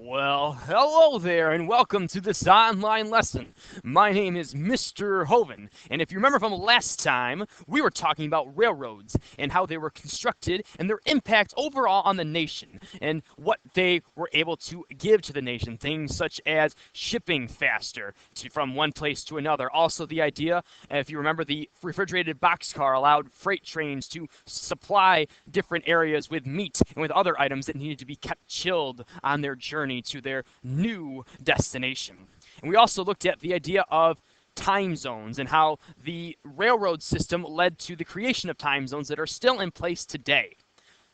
Well, hello there, and welcome to this online lesson. My name is Mr. Hoven, and if you remember from last time, we were talking about railroads and how they were constructed and their impact overall on the nation and what they were able to give to the nation. Things such as shipping faster from one place to another. Also, the idea, if you remember, the refrigerated boxcar allowed freight trains to supply different areas with meat and with other items that needed to be kept chilled on their journey to their new destination. And we also looked at the idea of time zones and how the railroad system led to the creation of time zones that are still in place today.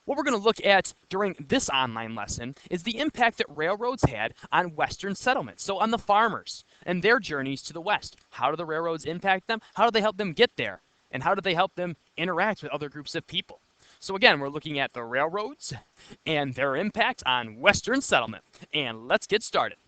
What we're going to look at during this online lesson is the impact that railroads had on Western settlements, so on the farmers and their journeys to the West. How do the railroads impact them? How do they help them get there? And how do they help them interact with other groups of people? So again, we're looking at the railroads and their impact on Western settlement. And let's get started.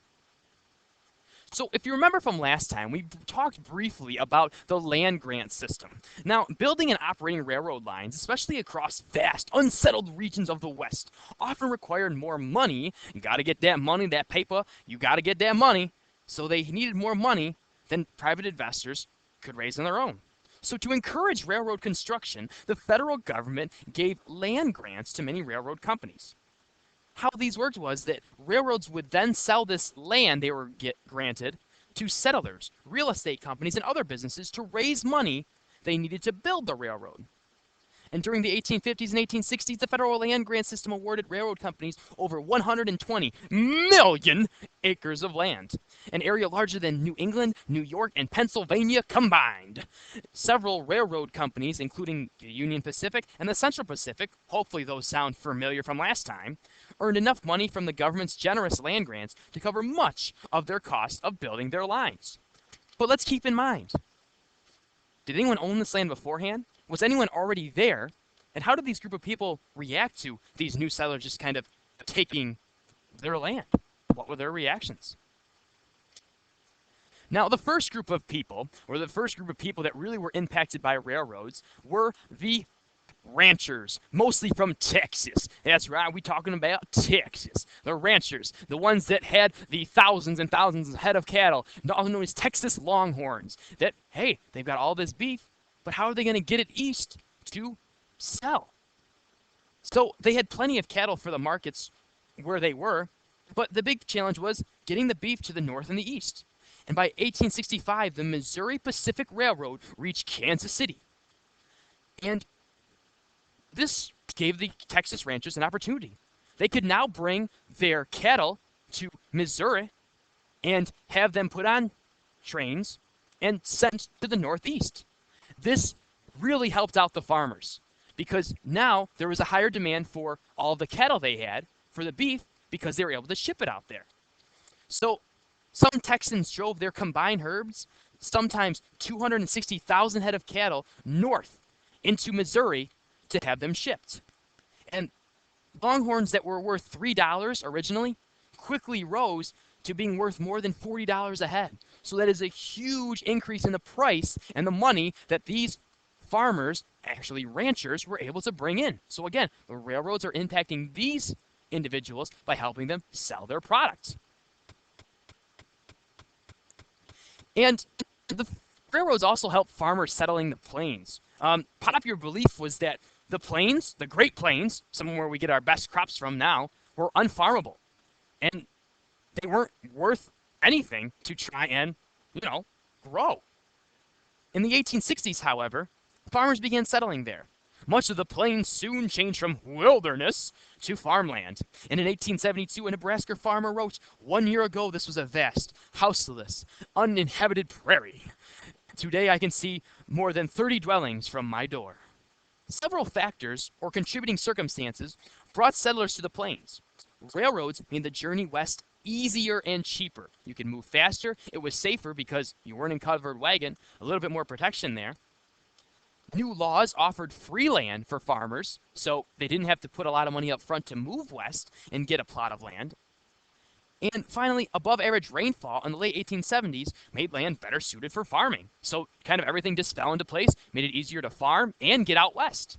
So if you remember from last time, we talked briefly about the land grant system. Now, building and operating railroad lines, especially across vast, unsettled regions of the West, often required more money. You got to get that money, that paper, you got to get that money. So they needed more money than private investors could raise on their own. So to encourage railroad construction, the federal government gave land grants to many railroad companies. How these worked was that railroads would then sell this land they were granted to settlers, real estate companies, and other businesses to raise money they needed to build the railroad. And during the 1850s and 1860s, the federal land grant system awarded railroad companies over 120 million acres of land, an area larger than New England, New York, and Pennsylvania combined. Several railroad companies, including the Union Pacific and the Central Pacific, hopefully those sound familiar from last time, earned enough money from the government's generous land grants to cover much of their cost of building their lines. But let's keep in mind, did anyone own this land beforehand? Was anyone already there? And how did these group of people react to these new settlers just kind of taking their land? What were their reactions? Now, the first group of people, or the first group of people that really were impacted by railroads, were the ranchers, mostly from Texas. That's right, we're talking about Texas. The ranchers, the ones that had the thousands and thousands of head of cattle, also known as Texas Longhorns, that, hey, they've got all this beef, but how are they going to get it east to sell? So they had plenty of cattle for the markets where they were, but the big challenge was getting the beef to the north and the east. And by 1865, the Missouri Pacific Railroad reached Kansas City. And this gave the Texas ranchers an opportunity. They could now bring their cattle to Missouri and have them put on trains and sent to the northeast. This really helped out the farmers because now there was a higher demand for all the cattle they had for the beef because they were able to ship it out there. So some Texans drove their combined herds, sometimes 260,000 head of cattle, north into Missouri to have them shipped. And longhorns that were worth $3 originally quickly rose to being worth more than $40 a head. So that is a huge increase in the price and the money that these farmers, actually ranchers, were able to bring in. So again, the railroads are impacting these individuals by helping them sell their products. And the railroads also help farmers settling the plains. Popular belief was that the plains, the Great Plains, somewhere where we get our best crops from now, were unfarmable. And they weren't worth anything to try and, grow. In the 1860s, however, farmers began settling there. Much of the plains soon changed from wilderness to farmland. And in 1872, a Nebraska farmer wrote, "1 year ago, this was a vast, houseless, uninhabited prairie. Today, I can see more than 30 dwellings from my door." Several factors, or contributing circumstances, brought settlers to the plains. Railroads made the journey west easier and cheaper. You could move faster. It was safer because you weren't in covered wagon. A little bit more protection there. New laws offered free land for farmers, so they didn't have to put a lot of money up front to move west and get a plot of land. And finally, above average rainfall in the late 1870s made land better suited for farming. So kind of everything just fell into place, made it easier to farm and get out west.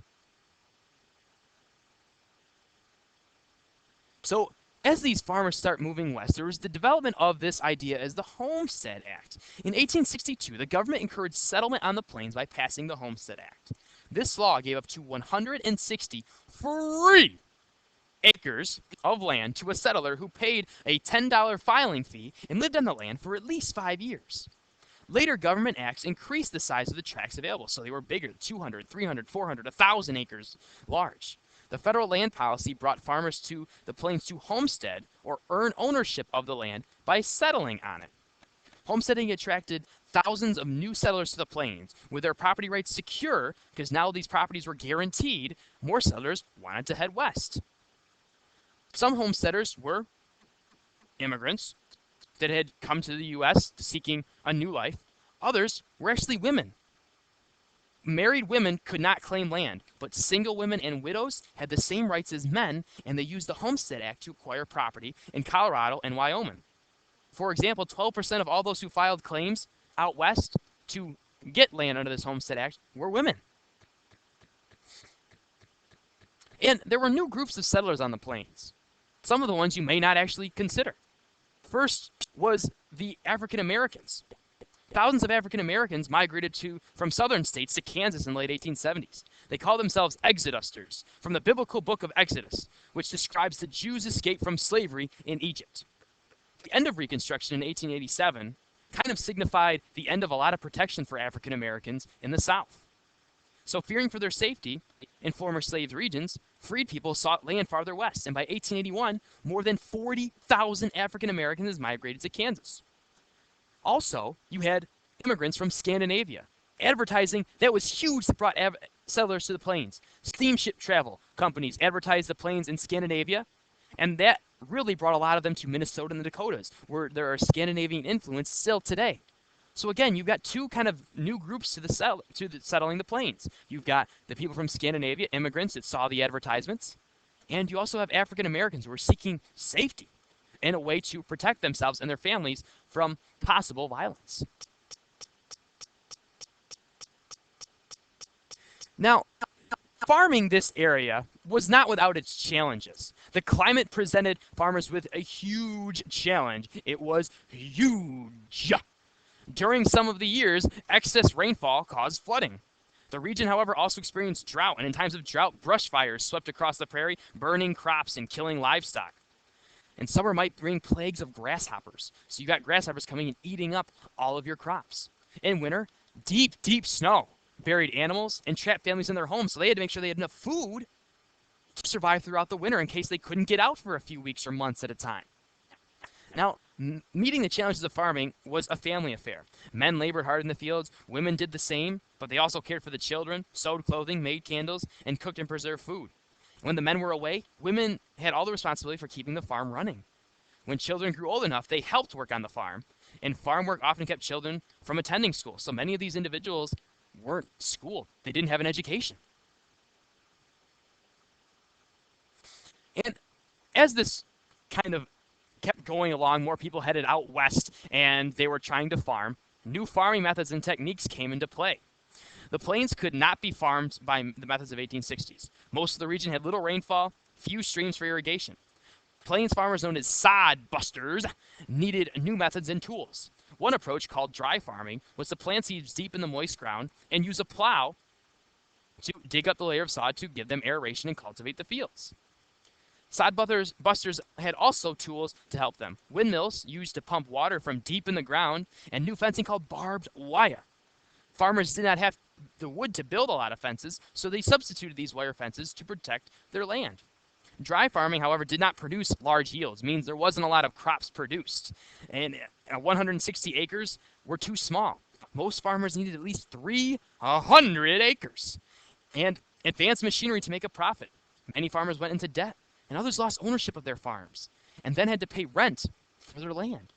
So As these farmers start moving west, there was the development of this idea as the Homestead Act. In 1862, the government encouraged settlement on the plains by passing the Homestead Act. This law gave up to 160 free acres of land to a settler who paid a $10 filing fee and lived on the land for at least 5 years. Later government acts increased the size of the tracts available, so they were bigger, 200, 300, 400, 1,000 acres large. The federal land policy brought farmers to the plains to homestead or earn ownership of the land by settling on it. Homesteading attracted thousands of new settlers to the plains. With their property rights secure, because now these properties were guaranteed, more settlers wanted to head west. Some homesteaders were immigrants that had come to the U.S. seeking a new life. Others were actually women. Married women could not claim land, but single women and widows had the same rights as men, and they used the Homestead Act to acquire property in Colorado and Wyoming. For example, 12% of all those who filed claims out west to get land under this Homestead Act were women. And there were new groups of settlers on the plains. Some of the ones you may not actually consider. First was the African Americans. Thousands of African Americans migrated from southern states to Kansas in the late 1870s. They called themselves exodusters, from the biblical book of Exodus, which describes the Jews' escape from slavery in Egypt. The end of Reconstruction in 1887 kind of signified the end of a lot of protection for African Americans in the South. So fearing for their safety in former slave regions, freed people sought land farther west, and by 1881, more than 40,000 African Americans migrated to Kansas. Also, you had immigrants from Scandinavia. Advertising that was huge that brought settlers to the plains. Steamship travel companies advertised the plains in Scandinavia, and that really brought a lot of them to Minnesota and the Dakotas, where there are Scandinavian influence still today. So again, you've got two kind of new groups to settling the plains. You've got the people from Scandinavia, immigrants that saw the advertisements, and you also have African Americans who are seeking safety and a way to protect themselves and their families from possible violence. Now, farming this area was not without its challenges. The climate presented farmers with a huge challenge. It was huge. During some of the years, excess rainfall caused flooding. The region, however, also experienced drought, and in times of drought, brush fires swept across the prairie, burning crops and killing livestock. And summer might bring plagues of grasshoppers. So you got grasshoppers coming and eating up all of your crops. In winter, deep, deep snow buried animals and trapped families in their homes, so they had to make sure they had enough food to survive throughout the winter in case they couldn't get out for a few weeks or months at a time. Now, meeting the challenges of farming was a family affair. Men labored hard in the fields, women did the same, but they also cared for the children, sewed clothing, made candles, and cooked and preserved food. When the men were away, women had all the responsibility for keeping the farm running. When children grew old enough, they helped work on the farm, and farm work often kept children from attending school. So many of these individuals weren't schooled. They didn't have an education. And as this kind of kept going along, more people headed out west, and they were trying to farm. New farming methods and techniques came into play. The plains could not be farmed by the methods of 1860s. Most of the region had little rainfall, few streams for irrigation. Plains farmers known as sod busters needed new methods and tools. One approach, called dry farming, was to plant seeds deep in the moist ground and use a plow to dig up the layer of sod to give them aeration and cultivate the fields. Sod busters had also tools to help them. Windmills used to pump water from deep in the ground, and new fencing called barbed wire. Farmers did not have the wood to build a lot of fences, so they substituted these wire fences to protect their land. Dry farming, however, did not produce large yields, means there wasn't a lot of crops produced, and 160 acres were too small. Most farmers needed at least 300 acres and advanced machinery to make a profit. Many farmers went into debt, and others lost ownership of their farms and then had to pay rent for their land.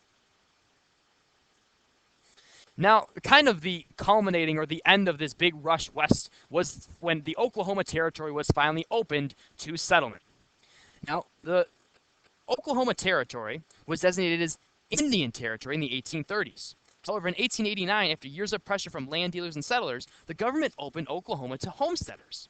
Now, kind of the culminating or the end of this big rush west was when the Oklahoma Territory was finally opened to settlement. Now, the Oklahoma Territory was designated as Indian Territory in the 1830s. However, in 1889, after years of pressure from land dealers and settlers, the government opened Oklahoma to homesteaders.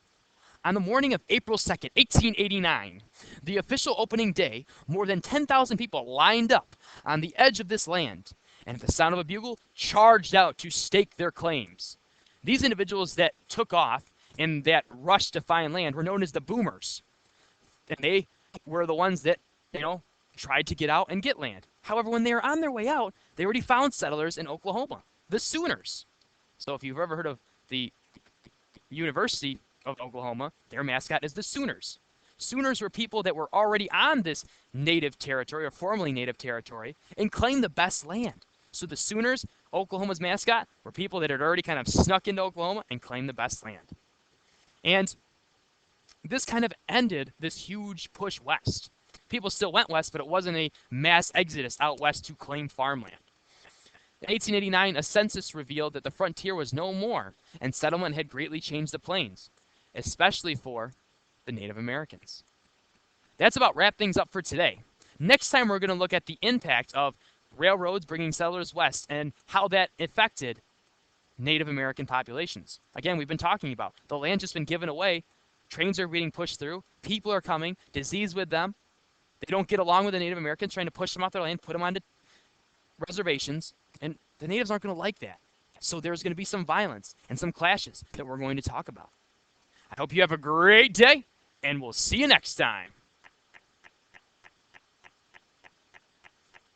On the morning of April 2nd, 1889, the official opening day, more than 10,000 people lined up on the edge of this land, and at the sound of a bugle, charged out to stake their claims. These individuals that took off in that rush to find land were known as the boomers. And they were the ones that, tried to get out and get land. However, when they were on their way out, they already found settlers in Oklahoma, the Sooners. So if you've ever heard of the University of Oklahoma, their mascot is the Sooners. Sooners were people that were already on this native territory, or formerly native territory, and claimed the best land. So the Sooners, Oklahoma's mascot, were people that had already kind of snuck into Oklahoma and claimed the best land. And this kind of ended this huge push west. People still went west, but it wasn't a mass exodus out west to claim farmland. In 1889, a census revealed that the frontier was no more, and settlement had greatly changed the plains, especially for the Native Americans. That's about wrap things up for today. Next time, we're going to look at the impact of railroads bringing settlers west and how that affected Native American populations. Again, we've been talking about the land just been given away, trains are being pushed through, people are coming, disease with them. They don't get along with the Native Americans, trying to push them off their land, put them onto reservations, and the natives aren't going to like that. So there's going to be some violence and some clashes that we're going to talk about. I hope you have a great day, and we'll see you next time.